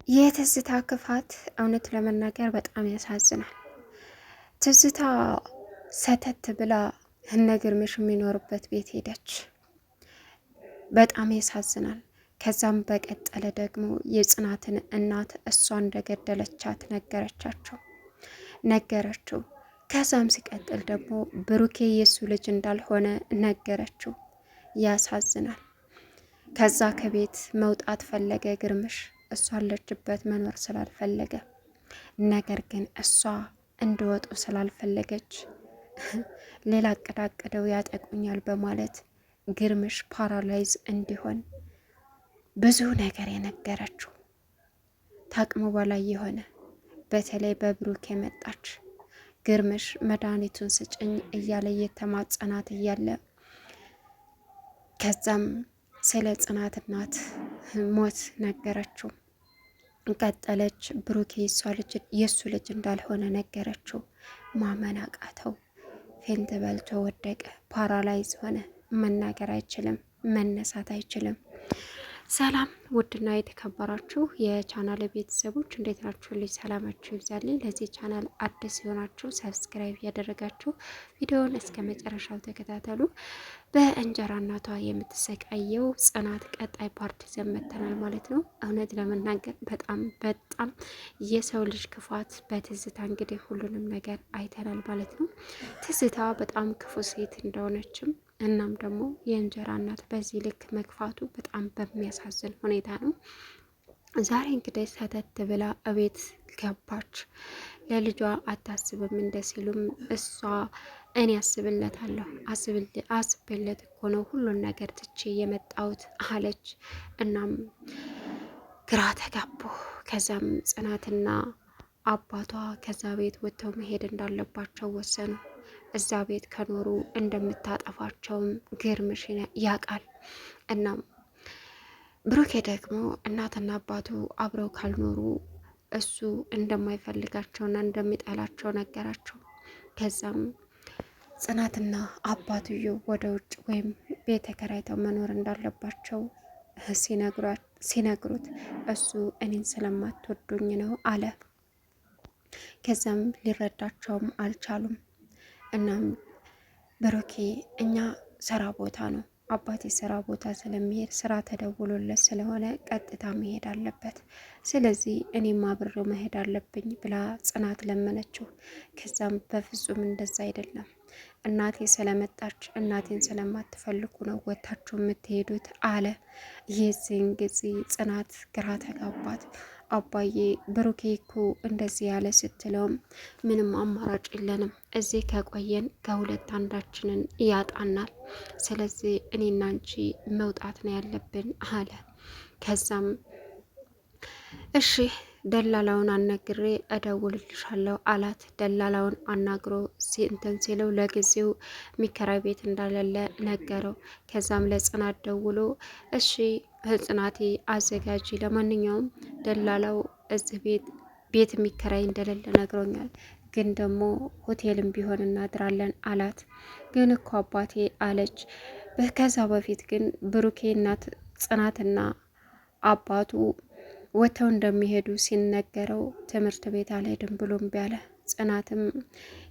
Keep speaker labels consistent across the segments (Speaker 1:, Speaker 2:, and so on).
Speaker 1: የትዝታ ክፋት እውነት ለመናገር በጣም ያሳዝናል። ትዝታ ሰተት ብላ እነ ግርምሽ የሚኖርበት ቤት ሄደች። በጣም ያሳዝናል። ከዛም በቀጠለ ደግሞ የጽናትን እናት እሷ እንደገደለቻት ነገረችው። ከዛም ሲቀጥል ደግሞ ብሩኬ የሱ ልጅ እንዳልሆነ ነገረችው። ያሳዝናል። ከዛ ከቤት መውጣት ፈለገ ግርምሽ እሷ አለችበት መኖር ስላልፈለገ፣ ነገር ግን እሷ እንዲወጡ ስላልፈለገች ሌላ አቀዳቅደው ያጠቁኛል በማለት ግርምሽ ፓራላይዝ እንዲሆን ብዙ ነገር የነገረችው ታቅሙ በላይ የሆነ በተለይ በብሩክ የመጣች ግርምሽ መድኃኒቱን ስጭኝ እያለ እየተማጸናት እያለ ከዛም ስለ ጽናት እናት ሞት ነገረችው። ቀጠለች። ብሩኬ የእሱ ልጅ እንዳልሆነ ነገረችው። ማመን አቃተው። ፌንት በልቶ ወደቀ። ፓራላይዝ ሆነ። መናገር አይችልም፣ መነሳት አይችልም። ሰላም ውድና የተከበራችሁ የቻናል ቤተሰቦች እንዴት ናችሁ? ልጅ ሰላማችሁ ይብዛልኝ። ለዚህ ቻናል አዲስ የሆናችሁ ሰብስክራይብ ያደረጋችሁ ቪዲዮውን እስከ መጨረሻው ተከታተሉ። በእንጀራ እናቷ የምትሰቃየው ጽናት ቀጣይ ፓርት ዘመተናል ማለት ነው። እውነት ለመናገር በጣም የሰው ልጅ ክፋት በትዝታ እንግዲህ ሁሉንም ነገር አይተናል ማለት ነው። ትዝታ በጣም ክፉ ሴት እንደሆነችም እናም ደግሞ የእንጀራ እናት በዚህ ልክ መግፋቱ በጣም በሚያሳዝን ሁኔታ ነው። ዛሬ እንግዲህ ሰተት ብላ እቤት ገባች። ለልጇ አታስብም እንደ ሲሉም እሷ እኔ አስብለታለሁ አስብለት እኮ ነው ሁሉን ነገር ትቼ የመጣሁት አለች። እናም ግራ ተጋቡ። ከዛም ጽናትና አባቷ ከዛ ቤት ወጥተው መሄድ እንዳለባቸው ወሰኑ። እዛ ቤት ከኖሩ እንደምታጠፋቸውም ግርምሽ ያውቃል። እናም ብሩኬ ደግሞ እናትና አባቱ አብረው ካልኖሩ እሱ እንደማይፈልጋቸውና እንደሚጠላቸው ነገራቸው። ከዛም ጽናትና አባትየው ወደ ውጭ ወይም ቤት ተከራይተው መኖር እንዳለባቸው ሲነግሩት እሱ እኔን ስለማትወዱኝ ነው አለ። ከዛም ሊረዳቸውም አልቻሉም። እናም ብሩኬ እኛ ስራ ቦታ ነው አባቴ ስራ ቦታ ስለሚሄድ ስራ ተደውሎለት ስለሆነ ቀጥታ መሄድ አለበት፣ ስለዚህ እኔም አብሬው መሄድ አለብኝ ብላ ጽናት ለመነችው። ከዛም በፍጹም እንደዛ አይደለም እናቴ ስለመጣች እናቴን ስለማትፈልጉ ነው ወታችሁ የምትሄዱት አለ። የዚህን ጊዜ ጽናት ግራ ተጋባት። አባዬ ብሩኬ እኮ እንደዚህ ያለ ስትለውም ምንም አማራጭ የለንም፣ እዚህ ከቆየን ከሁለት አንዳችንን ያጣናል፣ ስለዚህ እኔና አንቺ መውጣት ነው ያለብን አለ። ከዛም እሺ ደላላውን አናግሬ እደውልልሻለሁ አላት። ደላላውን አናግሮ እንትን ሲለው ለጊዜው ሚከራይ ቤት እንዳለለ ነገረው። ከዛም ለጽናት ደውሎ እሺ ጽናቴ አዘጋጂ፣ ለማንኛውም ደላላው እዚህ ቤት የሚከራይ እንደሌለ ነግሮኛል፣ ግን ደግሞ ሆቴልም ቢሆን እናድራለን አላት። ግን እኮ አባቴ አለች። ከዛ በፊት ግን ብሩኬ እናት ጽናትና አባቱ ወጥተው እንደሚሄዱ ሲነገረው ትምህርት ቤት አልሄድም ብሎ እምቢ አለ። ጽናትም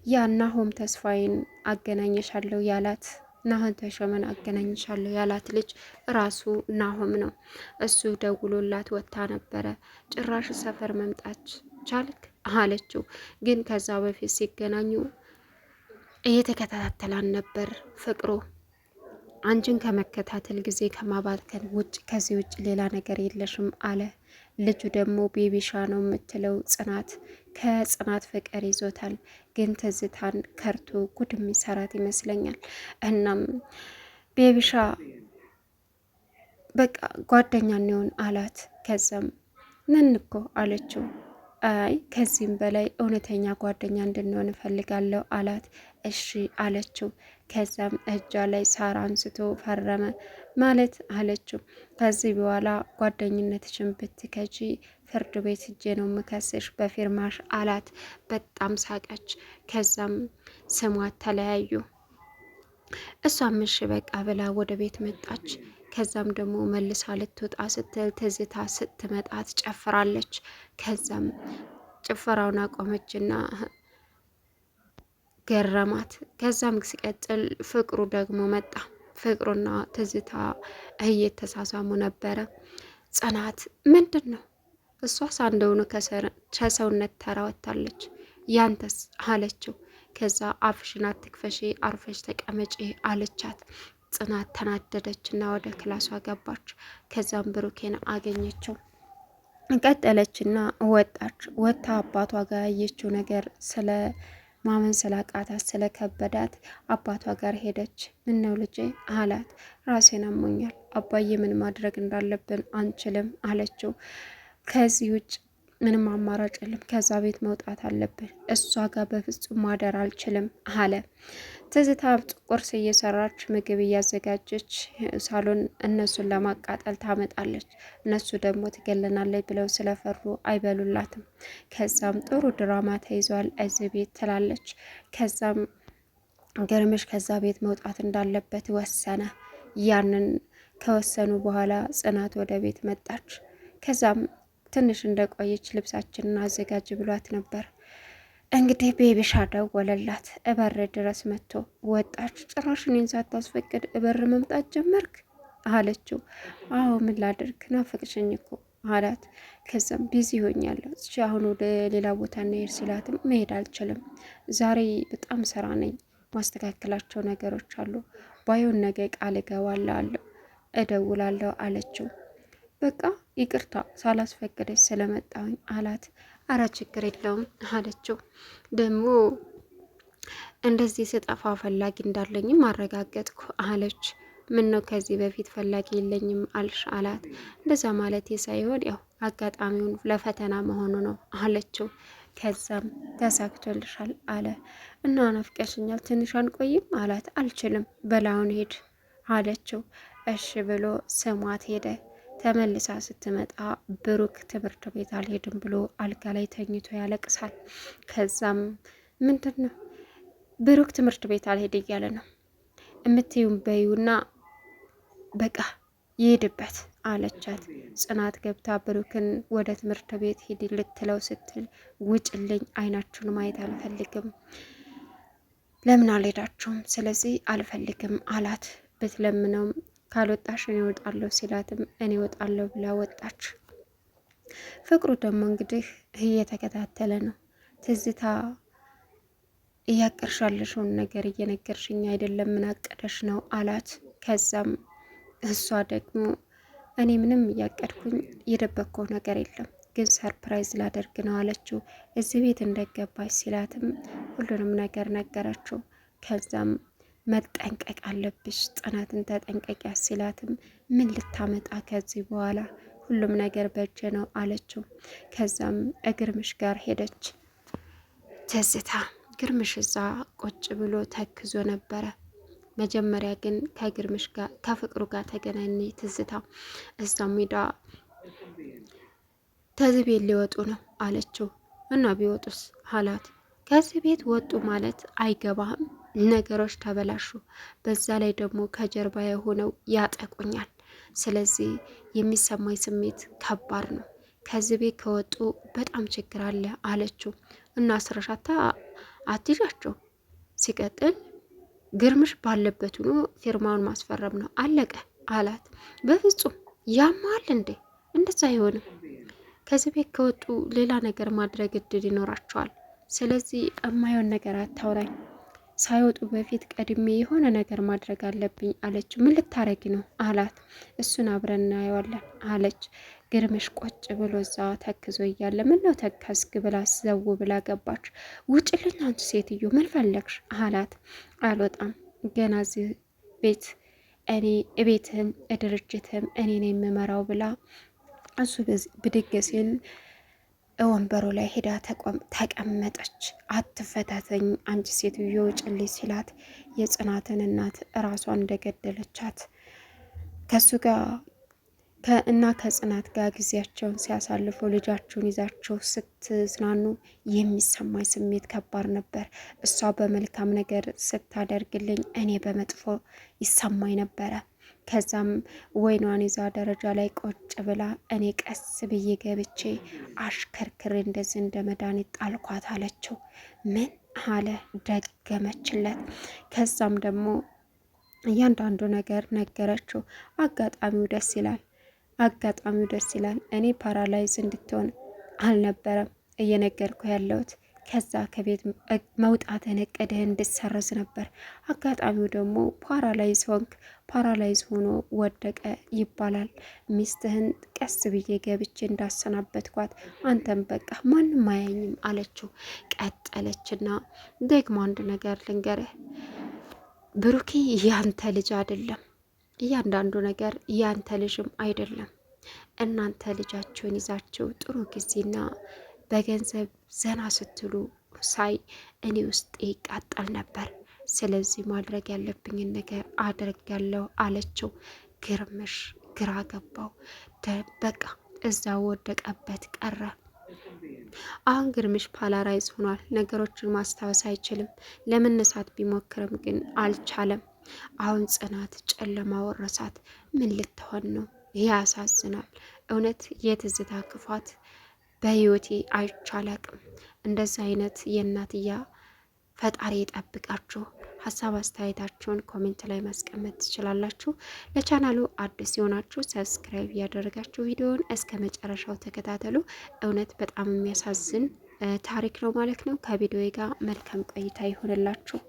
Speaker 1: ያ ናሆም ተስፋዬን አገናኘሻለሁ ያላት ናሆም ተሾመን አገናኝሻለሁ ያላት ልጅ ራሱ ናሆም ነው። እሱ ደውሎላት ወጥታ ነበረ። ጭራሽ ሰፈር መምጣት ቻልክ አለችው። ግን ከዛ በፊት ሲገናኙ እየተከታተላን ነበር ፍቅሩ፣ አንቺን ከመከታተል ጊዜ ከማባከን ውጭ ከዚህ ውጭ ሌላ ነገር የለሽም አለ። ልጁ ደግሞ ቤቢሻ ነው የምትለው ጽናት። ከጽናት ፍቅር ይዞታል፣ ግን ትዝታን ከርቶ ጉድ የሚሰራት ይመስለኛል። እናም ቤቢሻ በቃ ጓደኛ እንሆን አላት። ከዛም ነን እኮ አለችው። አይ ከዚህም በላይ እውነተኛ ጓደኛ እንድንሆን እፈልጋለሁ አላት። እሺ አለችው። ከዛም እጇ ላይ ሳር አንስቶ ፈረመ ማለት አለችው። ከዚህ በኋላ ጓደኝነትሽን ብትከጂ ፍርድ ቤት ሄጄ ነው ምከስሽ በፊርማሽ አላት። በጣም ሳቀች። ከዛም ስሟት ተለያዩ። እሷም እሺ በቃ ብላ ወደ ቤት መጣች። ከዛም ደግሞ መልሳ ልትወጣ ስትል ትዝታ ስትመጣ ትጨፍራለች። ከዛም ጭፈራውን አቆመችና ገረማት። ከዛም ሲቀጥል ፍቅሩ ደግሞ መጣ። ፍቅሩና ትዝታ እየተሳሳሙ ነበረ። ጽናት ምንድን ነው እሷስ አንደውኑ ከሰውነት ተራ ወጥታለች፣ ያንተስ አለችው። ከዛ አፍሽን አትክፈሺ አርፈሽ ተቀመጪ አለቻት። ጽናት ተናደደችና ወደ ክላሷ ገባች። ከዛም ብሩኬን አገኘችው። ቀጠለችና ወጣች። ወጥታ አባቷ ጋር ያየችው ነገር ስለ ማመን ስላቃታት ስለከበዳት አባቷ ጋር ሄደች። ምነው ልጄ አላት። ራሴን አሞኛል አባዬ፣ ምን ማድረግ እንዳለብን አንችልም አለችው። ከዚህ ውጭ ምንም አማራጭ የለም፣ ከዛ ቤት መውጣት አለብን፣ እሷ ጋር በፍጹም ማደር አልችልም አለ። ትዝታ ቁርስ እየሰራች ምግብ እያዘጋጀች ሳሎን እነሱን ለማቃጠል ታመጣለች። እነሱ ደግሞ ትገለናለች ብለው ስለፈሩ አይበሉላትም። ከዛም ጥሩ ድራማ ተይዟል እዚህ ቤት ትላለች። ከዛም ግርምሽ ከዛ ቤት መውጣት እንዳለበት ወሰነ። ያንን ከወሰኑ በኋላ ጽናት ወደ ቤት መጣች። ከዛም ትንሽ እንደቆየች ልብሳችንን አዘጋጅ ብሏት ነበር። እንግዲህ ቤቢሻ ደወለላት። እበር ድረስ መጥቶ ወጣች። ጭራሽ እኔን ሳታስፈቅድ እበር መምጣት ጀመርክ አለችው። አዎ ምን ላድርግ ናፈቅሽኝ እኮ አላት። ከዛም ቢዚ ሆኛለሁ እሺ አሁን ወደ ሌላ ቦታ እንሄድ ሲላትም መሄድ አልችልም፣ ዛሬ በጣም ስራ ነኝ፣ ማስተካከላቸው ነገሮች አሉ፣ ባይሆን ነገ ቃል እገባለሁ እደውላለሁ አለችው። በቃ ይቅርታ ሳላስፈቅደች ስለመጣሁኝ አላት። አረ ችግር የለውም አለችው። ደግሞ እንደዚህ ስጠፋ ፈላጊ እንዳለኝም አረጋገጥኩ አለች። ምን ነው ከዚህ በፊት ፈላጊ የለኝም አልሽ አላት። እንደዛ ማለት ሳይሆን ያው አጋጣሚውን ለፈተና መሆኑ ነው አለችው። ከዛም ተሳክቶልሻል አለ። እና ናፍቀሽኛል ትንሽ አንቆይም አላት። አልችልም በላውን ሄድ አለችው። እሺ ብሎ ስሟት ሄደ። ተመልሳ ስትመጣ ብሩክ ትምህርት ቤት አልሄድም ብሎ አልጋ ላይ ተኝቶ ያለቅሳል። ከዛም ምንድን ነው ብሩክ ትምህርት ቤት አልሄድ እያለ ነው እምትዩም በዩና በቃ ይሄድበት አለቻት። ጽናት ገብታ ብሩክን ወደ ትምህርት ቤት ሂድ ልትለው ስትል ውጭልኝ፣ አይናችሁን ማየት አልፈልግም፣ ለምን አልሄዳችሁም? ስለዚህ አልፈልግም አላት። ብትለምነውም ካልወጣሽ እኔ እወጣለሁ ሲላትም እኔ እወጣለሁ ብላ ወጣች። ፍቅሩ ደግሞ እንግዲህ እየተከታተለ ነው። ትዝታ እያቀርሻለሽውን ነገር እየነገርሽኝ አይደለም፣ ምን አቀደሽ ነው አላት። ከዛም እሷ ደግሞ እኔ ምንም እያቀድኩኝ የደበቅኩት ነገር የለም፣ ግን ሰርፕራይዝ ላደርግ ነው አለችው። እዚህ ቤት እንደገባች ሲላትም ሁሉንም ነገር ነገረችው። ከዛም መጠንቀቅ አለብሽ ጽናትን ተጠንቀቂያ ሲላትም ምን ልታመጣ ከዚህ በኋላ ሁሉም ነገር በእጅ ነው አለችው። ከዛም ግርምሽ ጋር ሄደች። ትዝታ ግርምሽ እዛ ቁጭ ብሎ ተክዞ ነበረ። መጀመሪያ ግን ከግርምሽ ጋር ከፍቅሩ ጋር ተገናኘ። ትዝታ እዛም ሜዳ ከዚህ ቤት ሊወጡ ነው አለችው። እና ቢወጡስ አላት። ከዚህ ቤት ወጡ ማለት አይገባህም፣ ነገሮች ተበላሹ፣ በዛ ላይ ደግሞ ከጀርባ የሆነው ያጠቁኛል፣ ስለዚህ የሚሰማኝ ስሜት ከባድ ነው፣ ከዚህ ቤት ከወጡ በጣም ችግር አለ አለችው። እና ስረሻታ አትይዣቸው፣ ሲቀጥል ግርምሽ ባለበት ሆኖ ፊርማውን ማስፈረም ነው አለቀ አላት። በፍጹም ያማል እንዴ? እንደዛ አይሆንም። ከዚህ ቤት ከወጡ ሌላ ነገር ማድረግ እድል ይኖራቸዋል። ስለዚህ እማየውን ነገር አታውራኝ፣ ሳይወጡ በፊት ቀድሜ የሆነ ነገር ማድረግ አለብኝ አለችው። ምን ልታረጊ ነው አላት። እሱን አብረን እናየዋለን አለች። ግርምሽ ቆጭ ብሎ እዛ ተክዞ እያለ ምን ነው ተከዝክ ብላ ዘው ብላ ገባች። ውጭልኝ አንቺ ሴትዮ ምን ፈለግሽ አላት። አልወጣም ገና እዚህ ቤት እኔ እቤትህም ድርጅትህም እኔ ነው የምመራው ብላ እሱ ብድግ ሲል ወንበሩ ላይ ሄዳ ተቀመጠች። አትፈታተኝ አንቺ ሴትዮ ውጭልኝ ሲላት የጽናትን እናት እራሷን እንደገደለቻት ከሱ ጋር እና ከጽናት ጋር ጊዜያቸውን ሲያሳልፉ ልጃቸውን ይዛቸው ስትዝናኑ የሚሰማኝ ስሜት ከባድ ነበር። እሷ በመልካም ነገር ስታደርግልኝ እኔ በመጥፎ ይሰማኝ ነበረ። ከዛም ወይኗን ይዛ ደረጃ ላይ ቁጭ ብላ እኔ ቀስ ብዬ ገብቼ አሽከርክሬ እንደዚህ እንደ መድኃኒት ጣልኳት አለችው። ምን አለ ደገመችለት። ከዛም ደግሞ እያንዳንዱ ነገር ነገረችው። አጋጣሚው ደስ ይላል። እኔ ፓራላይዝ እንድትሆን አልነበረም እየነገርኩ ያለሁት ከዛ ከቤት መውጣትን እቅድህ እንድትሰርዝ ነበር። አጋጣሚው ደግሞ ፓራላይዝ ሆንክ። ፓራላይዝ ሆኖ ወደቀ ይባላል። ሚስትህን ቀስ ብዬ ገብቼ እንዳሰናበትኳት አንተም በቃ ማንም አያኝም አለችው። ቀጠለችና ደግሞ አንድ ነገር ልንገርህ ብሩኬ፣ ያንተ ልጅ አይደለም። እያንዳንዱ ነገር ያንተ ልጅም አይደለም። እናንተ ልጃችሁን ይዛችሁ ጥሩ ጊዜና በገንዘብ ዘና ስትሉ ሳይ እኔ ውስጥ ይቃጠል ነበር። ስለዚህ ማድረግ ያለብኝን ነገር አድርጋለሁ አለችው። ግርምሽ ግራ ገባው። በቃ እዛ ወደቀበት ቀረ። አሁን ግርምሽ ፓላራይዝ ሆኗል። ነገሮችን ማስታወስ አይችልም። ለመነሳት ቢሞክርም ግን አልቻለም። አሁን ጽናት ጨለማ ወረሳት። ምን ልትሆን ነው? ያሳዝናል። እውነት የትዝታ ክፋት በህይወቴ አይቻላቅም። እንደዚህ አይነት የእናትያ ፈጣሪ የጠብቃችሁ። ሀሳብ አስተያየታችሁን ኮሜንት ላይ ማስቀመጥ ትችላላችሁ። ለቻናሉ አዲስ የሆናችሁ ሰብስክራይብ እያደረጋችሁ ቪዲዮውን እስከ መጨረሻው ተከታተሉ። እውነት በጣም የሚያሳዝን ታሪክ ነው ማለት ነው። ከቪዲዮ ጋር መልካም ቆይታ ይሆንላችሁ።